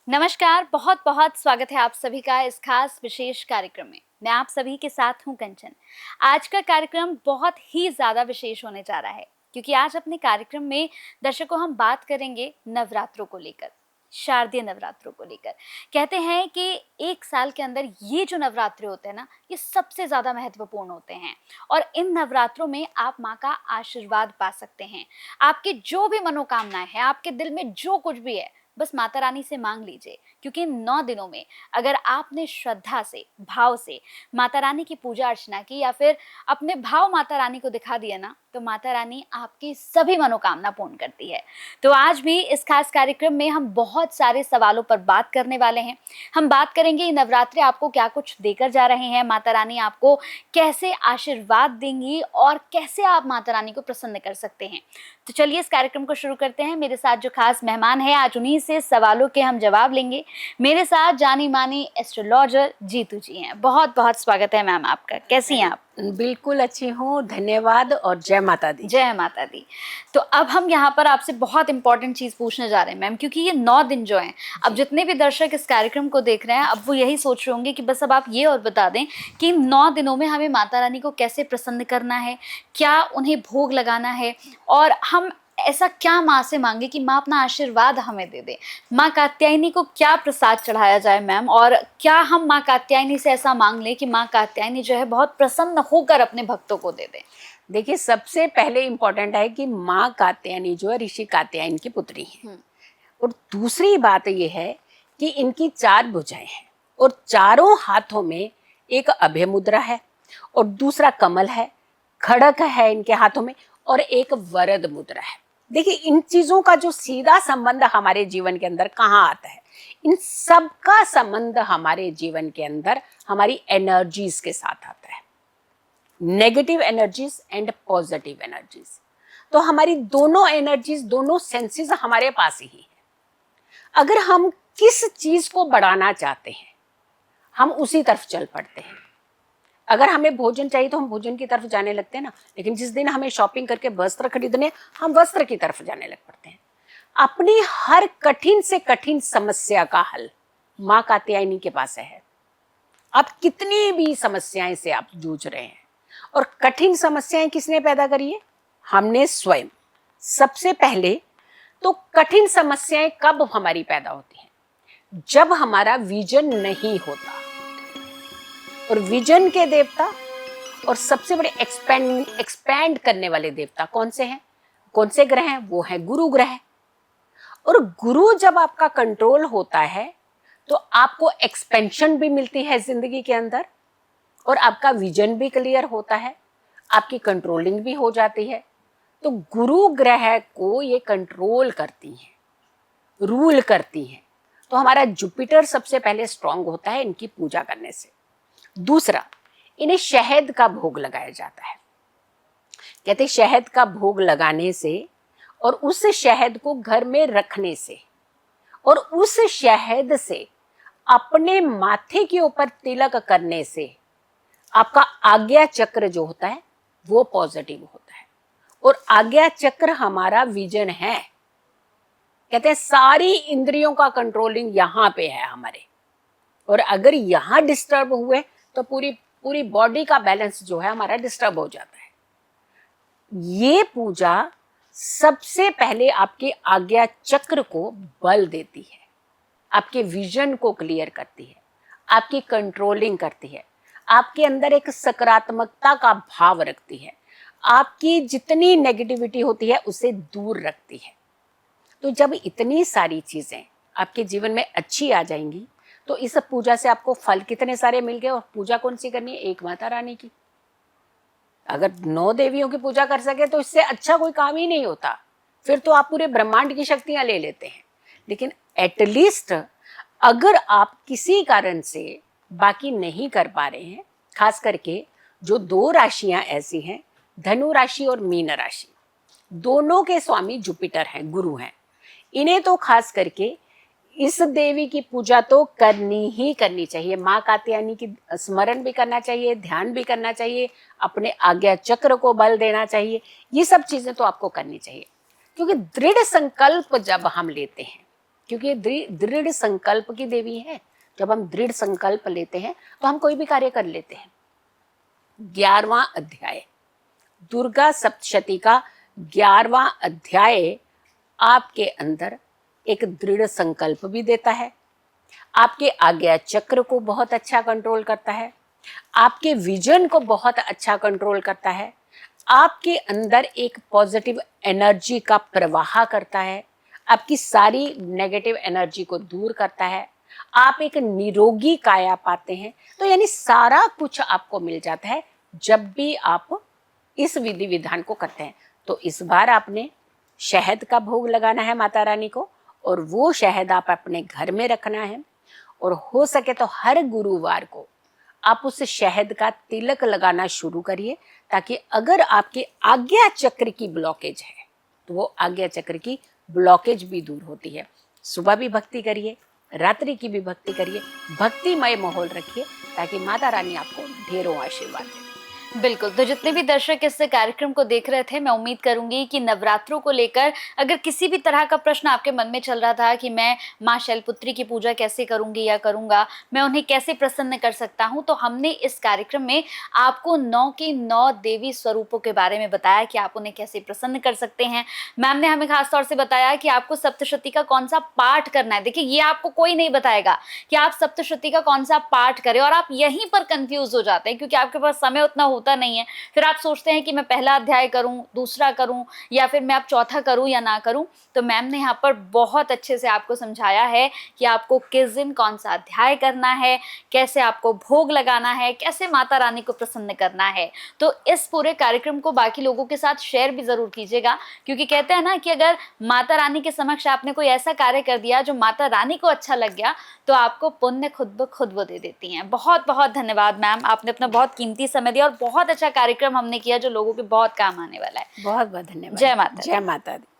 नमस्कार, बहुत बहुत स्वागत है आप सभी का इस खास विशेष कार्यक्रम में। मैं आप सभी के साथ हूं कंचन। आज का कार्यक्रम बहुत ही ज़्यादा विशेष होने जा रहा है क्योंकि आज अपने कार्यक्रम में दर्शकों हम बात करेंगे नवरात्रों को लेकर, शारदीय नवरात्रों को लेकर। कहते हैं कि एक साल के अंदर ये जो नवरात्रे होते हैं ना, ये सबसे ज़्यादा महत्वपूर्ण होते हैं और इन नवरात्रों में आप माँ का आशीर्वाद पा सकते हैं। आपकी जो भी मनोकामनाएं हैं, आपके दिल में जो कुछ भी है, बस माता रानी से मांग लीजिए क्योंकि इन 9 दिनों में अगर आपने श्रद्धा से, भाव से माता रानी की पूजा अर्चना की या फिर अपने भाव माता रानी को दिखा दिया ना, तो माता रानी आपकी सभी मनोकामना पूर्ण करती है। तो आज भी इस खास कार्यक्रम में हम बहुत सारे सवालों पर बात करने वाले हैं। हम बात करेंगे ये नवरात्रे आपको क्या कुछ देकर जा रहे हैं, माता रानी आपको कैसे आशीर्वाद देंगी और कैसे आप माता रानी को प्रसन्न कर सकते हैं। तो चलिए इस कार्यक्रम को शुरू करते हैं। मेरे साथ जो खास मेहमान है, आज उन्हीं से सवालों के हम जवाब लेंगे। मेरे साथ जानी मानी एस्ट्रोलॉजर जीतू जी हैं। बहुत बहुत स्वागत है मैम आपका। कैसी हैं आप? बिल्कुल अच्छी हूँ, धन्यवाद और जय माता दी। जय माता दी। तो अब हम यहाँ पर आपसे बहुत इंपॉर्टेंट चीज पूछने जा रहे हैं मैम, क्योंकि ये 9 दिन जो हैं, अब जितने भी दर्शक इस कार्यक्रम को देख रहे हैं, अब वो यही सोच रहे होंगे कि बस अब आप ये और बता दें कि 9 दिनों में हमें माता रानी को कैसे प्रसन्न करना है, क्या उन्हें भोग लगाना है और हम ऐसा क्या माँ से मांगे कि माँ अपना आशीर्वाद हमें दे दे। माँ कात्यायनी को क्या प्रसाद चढ़ाया जाए मैम, और क्या हम माँ कात्यायनी से ऐसा मांग लें कि माँ कात्यायनी जो है बहुत प्रसन्न होकर अपने भक्तों को दे दे। देखिए, सबसे पहले इम्पोर्टेंट है कि माँ कात्यायनी जो है ऋषि कात्यायन की पुत्री है। और दूसरी बात ये है कि इनकी 4 भुजाएं हैं और चारों हाथों में एक अभय मुद्रा है और दूसरा कमल है, खड़ग है इनके हाथों में और एक वरद मुद्रा है। देखिए, इन चीजों का जो सीधा संबंध हमारे जीवन के अंदर कहाँ आता है? इन सब का संबंध हमारे जीवन के अंदर हमारी एनर्जीज के साथ आता है, negative energies and positive energies. तो हमारी दोनों एनर्जीज, दोनों सेंसेस हमारे पास ही है। अगर हम किस चीज को बढ़ाना चाहते हैं, हम उसी तरफ चल पड़ते हैं। अगर हमें भोजन चाहिए तो हम भोजन की तरफ जाने लगते हैं ना, लेकिन जिस दिन हमें शॉपिंग करके वस्त्र खरीदने, हम वस्त्र की तरफ जाने लग पड़ते हैं। अपनी हर कठिन से कठिन समस्या का हल माँ कात्यायनी के पास है। आप कितनी भी समस्याएं से आप जूझ रहे हैं, और कठिन समस्याएं किसने पैदा करी है? हमने स्वयं। सबसे पहले तो कठिन समस्याएं कब हमारी पैदा होती हैं? जब हमारा विजन नहीं होता। और विजन के देवता और सबसे बड़े एक्सपैंड करने वाले देवता कौन से हैं? कौन से ग्रह हैं? वो है गुरु ग्रह। और गुरु जब आपका कंट्रोल होता है तो आपको एक्सपेंशन भी मिलती है जिंदगी के अंदर, और आपका विजन भी क्लियर होता है, आपकी कंट्रोलिंग भी हो जाती है। तो गुरु ग्रह को ये कंट्रोल करती हैं, रूल करती हैं। तो हमारा जुपिटर सबसे पहले स्ट्रांग होता है इनकी पूजा करने से। दूसरा, इन्हें शहद का भोग लगाया जाता है। कहते शहद का भोग लगाने से और उस शहद को घर में रखने से और उस शहद से अपने माथे के ऊपर तिलक करने से आपका आज्ञा चक्र जो होता है वो पॉजिटिव होता है। और आज्ञा चक्र हमारा विजन है। कहते हैं सारी इंद्रियों का कंट्रोलिंग यहाँ पे है हमारे, और अगर यहाँ डिस्टर्ब हुए तो पूरी बॉडी का बैलेंस जो है हमारा डिस्टर्ब हो जाता है। ये पूजा सबसे पहले आपके आज्ञा चक्र को बल देती है, आपके विजन को क्लियर करती है, आपकी कंट्रोलिंग करती है, आपके अंदर एक सकारात्मकता का भाव रखती है, आपकी जितनी नेगेटिविटी होती है उसे दूर रखती है। तो जब इतनी सारी चीजें आपके जीवन में अच्छी आ जाएंगी तो इस पूजा से आपको फल कितने सारे मिल गए। और पूजा कौन सी करनी है? एक माता रानी की। अगर 9 देवियों की पूजा कर सके तो इससे अच्छा कोई काम ही नहीं होता। फिर तो आप पूरे ब्रह्मांड की शक्तियां ले लेते हैं। लेकिन एटलीस्ट अगर आप किसी कारण से बाकी नहीं कर पा रहे हैं, खास करके जो 2 राशियां ऐसी हैं, धनु राशि और मीन राशि, दोनों के स्वामी जुपिटर हैं, गुरु हैं। इन्हें तो खास करके इस देवी की पूजा तो करनी ही करनी चाहिए। माँ कात्यायनी की स्मरण भी करना चाहिए, ध्यान भी करना चाहिए, अपने आज्ञा चक्र को बल देना चाहिए। ये सब चीजें तो आपको करनी चाहिए, क्योंकि दृढ़ संकल्प जब हम लेते हैं क्योंकि ये दृढ़ संकल्प की देवी है। जब हम दृढ़ संकल्प लेते हैं तो हम कोई भी कार्य कर लेते हैं। 11वां अध्याय, दुर्गा सप्तशती का 11वां अध्याय आपके अंदर एक दृढ़ संकल्प भी देता है, आपके आज्ञा चक्र को बहुत अच्छा कंट्रोल करता है, आपके विजन को बहुत अच्छा कंट्रोल करता है, आपके अंदर एक पॉजिटिव एनर्जी का प्रवाह करता है, आपकी सारी नेगेटिव एनर्जी को दूर करता है, आप एक निरोगी काया पाते हैं। तो यानी सारा कुछ आपको मिल जाता है जब भी आप इस विधि विधान को करते हैं। तो इस बार आपने शहद का भोग लगाना है माता रानी को, और वो शहद आप अपने घर में रखना है, और हो सके तो हर गुरुवार को आप उस शहद का तिलक लगाना शुरू करिए, ताकि अगर आपके आज्ञा चक्र की ब्लॉकेज है तो वो आज्ञा चक्र की ब्लॉकेज भी दूर होती है। सुबह भी भक्ति करिए, रात्रि की भी भक्ति करिए, भक्तिमय माहौल रखिए, ताकि माता रानी आपको ढेरों आशीर्वाद दें। बिल्कुल। तो जितने भी दर्शक इस कार्यक्रम को देख रहे थे, मैं उम्मीद करूंगी कि नवरात्रों को लेकर अगर किसी भी तरह का प्रश्न आपके मन में चल रहा था कि मैं माँ शैलपुत्री की पूजा कैसे करूंगी या करूंगा, मैं उन्हें कैसे प्रसन्न कर सकता हूं, तो हमने इस कार्यक्रम में आपको 9 के 9 देवी स्वरूपों के बारे में बताया कि आप उन्हें कैसे प्रसन्न कर सकते हैं। मैम ने हमें खास तौर से बताया कि आपको सप्तशती का कौन सा पाठ करना है। देखिए, ये आपको कोई नहीं बताएगा कि आप सप्तशती का कौन सा पाठ करें, और आप यहीं पर कंफ्यूज हो जाते हैं क्योंकि आपके पास समय उतना होता नहीं है। फिर आप सोचते हैं कि मैं पहला अध्याय करूं, दूसरा करूं, या फिर मैं अब चौथा करूं या ना करूं। तो मैम ने यहाँ पर बहुत अच्छे से आपको समझाया है कि आपको किस दिन कौन सा अध्याय करना है, कैसे आपको भोग लगाना है, कैसे माता रानी को प्रसन्न करना है। तो इस पूरे कार्यक्रम को बाकी लोगों के साथ शेयर भी जरूर कीजिएगा, क्योंकि कहते हैं ना कि अगर माता रानी के समक्ष आपने कोई ऐसा कार्य कर दिया जो माता रानी को अच्छा लग गया, तो आपको पुण्य खुद ब खुद वो दे देती हैं। बहुत बहुत धन्यवाद मैम, आपने अपना बहुत कीमती समय दिया और बहुत अच्छा कार्यक्रम हमने किया जो लोगों के बहुत काम आने वाला है। बहुत बहुत धन्यवाद। जय माता दी। जय माता दी।